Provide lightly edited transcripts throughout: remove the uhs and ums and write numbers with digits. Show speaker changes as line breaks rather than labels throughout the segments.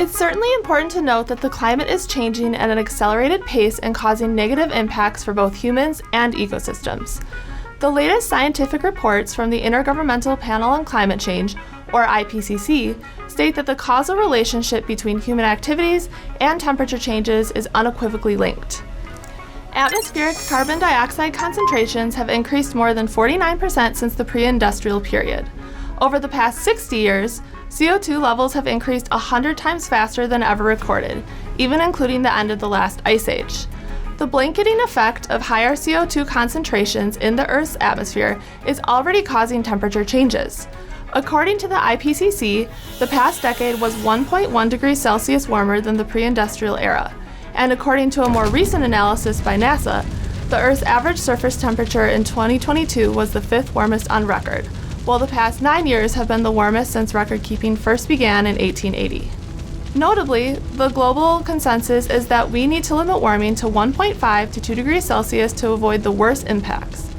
It's certainly important to note that the climate is changing at an accelerated pace and causing negative impacts for both humans and ecosystems. The latest scientific reports from the Intergovernmental Panel on Climate Change, or IPCC, state that the causal relationship between human activities and temperature changes is unequivocally linked. Atmospheric carbon dioxide concentrations have increased more than 49% since the pre-industrial period. Over the past 60 years, CO2 levels have increased 100 times faster than ever recorded, even including the end of the last ice age. The blanketing effect of higher CO2 concentrations in the Earth's atmosphere is already causing temperature changes. According to the IPCC, the past decade was 1.1 degrees Celsius warmer than the pre-industrial era. And according to a more recent analysis by NASA, the Earth's average surface temperature in 2022 was the 5th warmest on record, while the past 9 years have been the warmest since record-keeping first began in 1880. Notably, the global consensus is that we need to limit warming to 1.5 to 2 degrees Celsius to avoid the worst impacts.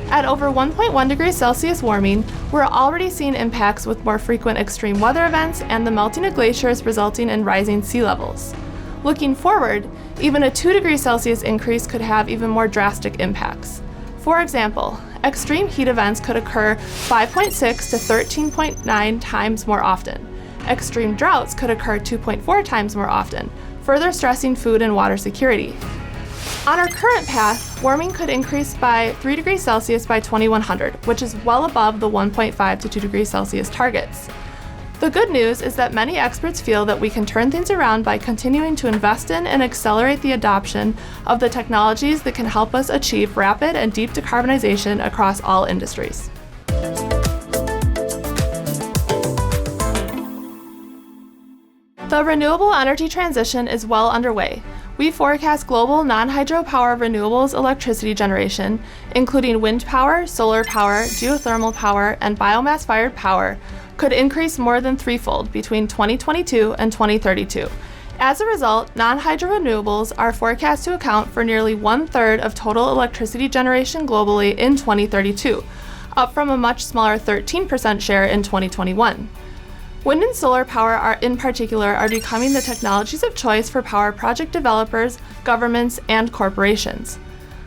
At over 1.1 degrees Celsius warming, we're already seeing impacts with more frequent extreme weather events and the melting of glaciers resulting in rising sea levels. Looking forward, even a 2 degrees Celsius increase could have even more drastic impacts. For example, extreme heat events could occur 5.6 to 13.9 times more often. Extreme droughts could occur 2.4 times more often, further stressing food and water security. On our current path, warming could increase by 3 degrees Celsius by 2100, which is well above the 1.5 to 2 degrees Celsius targets. The good news is that many experts feel that we can turn things around by continuing to invest in and accelerate the adoption of the technologies that can help us achieve rapid and deep decarbonization across all industries. The renewable energy transition is well underway. We forecast global non-hydropower renewables electricity generation, including wind power, solar power, geothermal power, and biomass-fired power, could increase more than threefold between 2022 and 2032. As a result, non-hydro renewables are forecast to account for nearly 1/3 of total electricity generation globally in 2032, up from a much smaller 13% share in 2021. Wind and solar power in particular are becoming the technologies of choice for power project developers, governments, and corporations.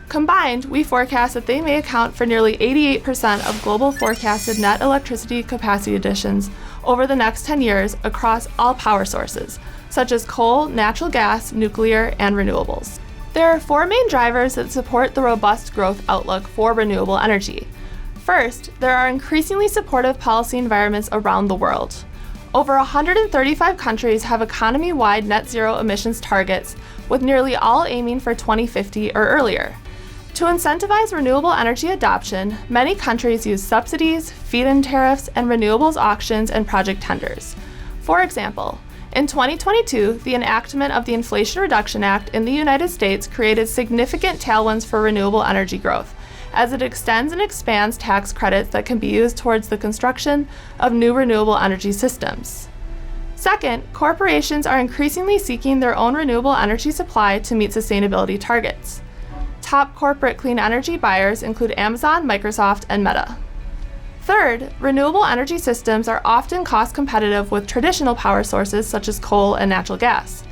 Combined, we forecast that they may account for nearly 88% of global forecasted net electricity capacity additions over the next 10 years across all power sources, such as coal, natural gas, nuclear, and renewables. There are 4 main drivers that support the robust growth outlook for renewable energy. First, there are increasingly supportive policy environments around the world. Over 135 countries have economy-wide net zero emissions targets, with nearly all aiming for 2050 or earlier. To incentivize renewable energy adoption, many countries use subsidies, feed-in tariffs, and renewables auctions and project tenders. For example, in 2022, the enactment of the Inflation Reduction Act in the United States created significant tailwinds for renewable energy growth, as it extends and expands tax credits that can be used towards the construction of new renewable energy systems. Second, corporations are increasingly seeking their own renewable energy supply to meet sustainability targets. Top corporate clean energy buyers include Amazon, Microsoft, and Meta. Third, renewable energy systems are often cost competitive with traditional power sources such as coal and natural gas.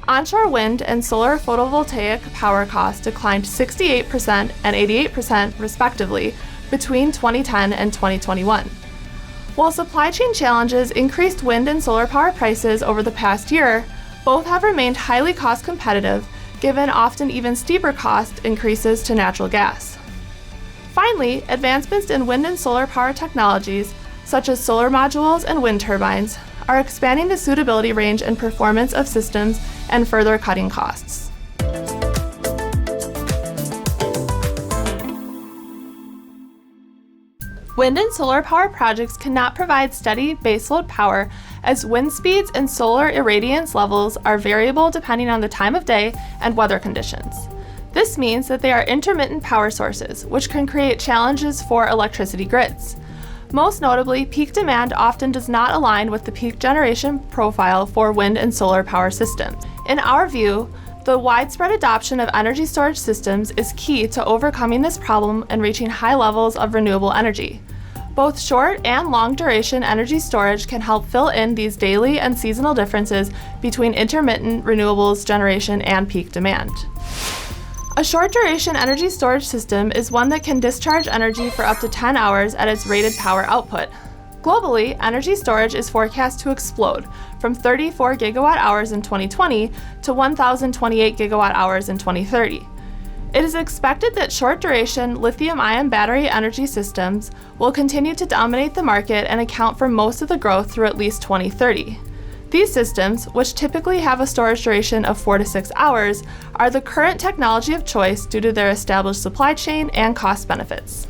Onshore wind and solar photovoltaic power costs declined 68% and 88% respectively between 2010 and 2021. While supply chain challenges increased wind and solar power prices over the past year, both have remained highly cost competitive, given often even steeper cost increases to natural gas. Finally, advancements in wind and solar power technologies, such as solar modules and wind turbines, are expanding the suitability range and performance of systems and further cutting costs. Wind and solar power projects cannot provide steady baseload power, as wind speeds and solar irradiance levels are variable depending on the time of day and weather conditions. This means that they are intermittent power sources, which can create challenges for electricity grids. Most notably, peak demand often does not align with the peak generation profile for wind and solar power systems. In our view, the widespread adoption of energy storage systems is key to overcoming this problem and reaching high levels of renewable energy. Both short and long-duration energy storage can help fill in these daily and seasonal differences between intermittent renewables generation and peak demand. A short-duration energy storage system is one that can discharge energy for up to 10 hours at its rated power output. Globally, energy storage is forecast to explode from 34 gigawatt-hours in 2020 to 1,028 gigawatt-hours in 2030. It is expected that short-duration lithium-ion battery energy systems will continue to dominate the market and account for most of the growth through at least 2030. These systems, which typically have a storage duration of 4 to 6 hours, are the current technology of choice due to their established supply chain and cost benefits.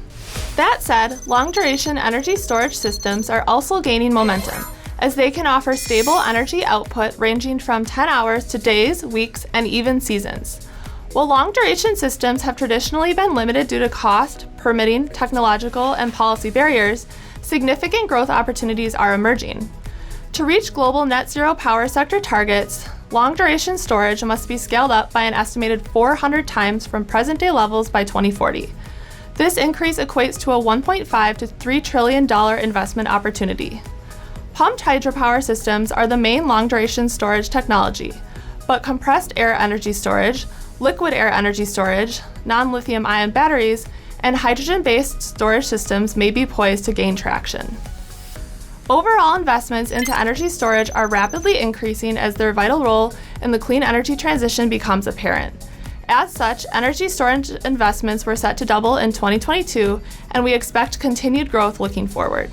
That said, long-duration energy storage systems are also gaining momentum, as they can offer stable energy output ranging from 10 hours to days, weeks, and even seasons. While long-duration systems have traditionally been limited due to cost, permitting, technological, and policy barriers, significant growth opportunities are emerging. To reach global net zero power sector targets, long-duration storage must be scaled up by an estimated 400 times from present-day levels by 2040. This increase equates to a $1.5 to $3 trillion investment opportunity. Pumped hydropower systems are the main long-duration storage technology, but compressed air energy storage, liquid air energy storage, non-lithium ion batteries, and hydrogen-based storage systems may be poised to gain traction. Overall investments into energy storage are rapidly increasing as their vital role in the clean energy transition becomes apparent. As such, energy storage investments were set to double in 2022, and we expect continued growth looking forward.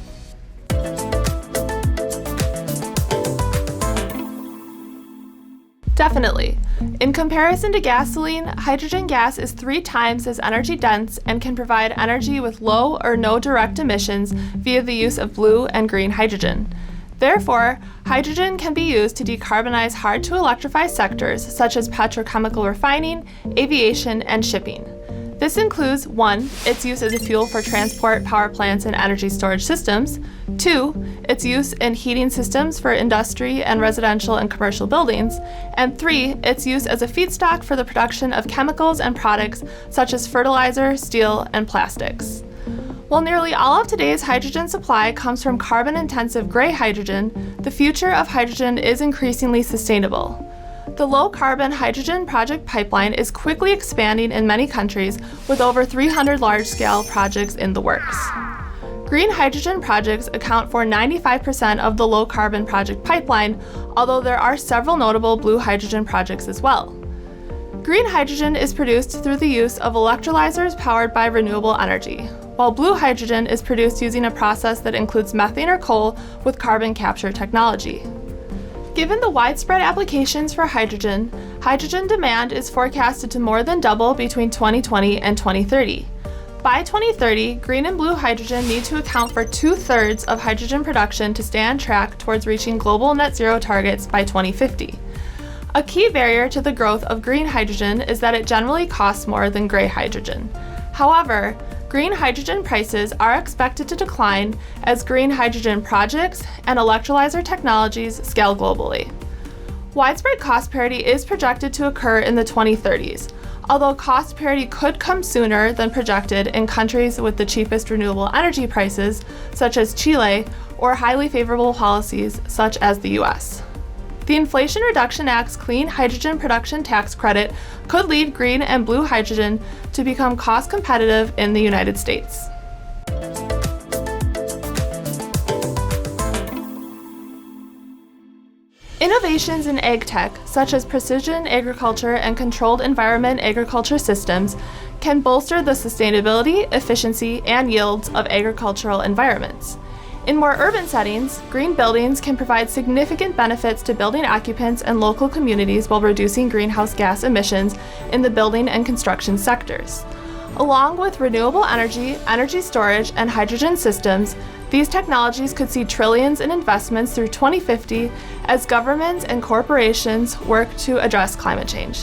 Definitely. In comparison to gasoline, hydrogen gas is 3 times as energy dense and can provide energy with low or no direct emissions via the use of blue and green hydrogen. Therefore, hydrogen can be used to decarbonize hard-to-electrify sectors such as petrochemical refining, aviation, and shipping. This includes 1. Its use as a fuel for transport, power plants, and energy storage systems, 2. Its use in heating systems for industry and residential and commercial buildings, and 3. Its use as a feedstock for the production of chemicals and products such as fertilizer, steel, and plastics. While nearly all of today's hydrogen supply comes from carbon-intensive gray hydrogen, the future of hydrogen is increasingly sustainable. The low-carbon hydrogen project pipeline is quickly expanding in many countries with over 300 large-scale projects in the works. Green hydrogen projects account for 95% of the low-carbon project pipeline, although there are several notable blue hydrogen projects as well. Green hydrogen is produced through the use of electrolyzers powered by renewable energy, while blue hydrogen is produced using a process that includes methane or coal with carbon capture technology. Given the widespread applications for hydrogen, hydrogen demand is forecasted to more than double between 2020 and 2030. By 2030, green and blue hydrogen need to account for 2/3 of hydrogen production to stay on track towards reaching global net zero targets by 2050. A key barrier to the growth of green hydrogen is that it generally costs more than gray hydrogen. However, green hydrogen prices are expected to decline as green hydrogen projects and electrolyzer technologies scale globally. Widespread cost parity is projected to occur in the 2030s, although cost parity could come sooner than projected in countries with the cheapest renewable energy prices, such as Chile, or highly favorable policies, such as the US. The Inflation Reduction Act's Clean Hydrogen Production Tax Credit could lead green and blue hydrogen to become cost competitive in the United States. Innovations in ag tech, such as precision agriculture and controlled environment agriculture systems, can bolster the sustainability, efficiency, and yields of agricultural environments. In more urban settings, green buildings can provide significant benefits to building occupants and local communities while reducing greenhouse gas emissions in the building and construction sectors. Along with renewable energy, energy storage, and hydrogen systems, these technologies could see trillions in investments through 2050 as governments and corporations work to address climate change.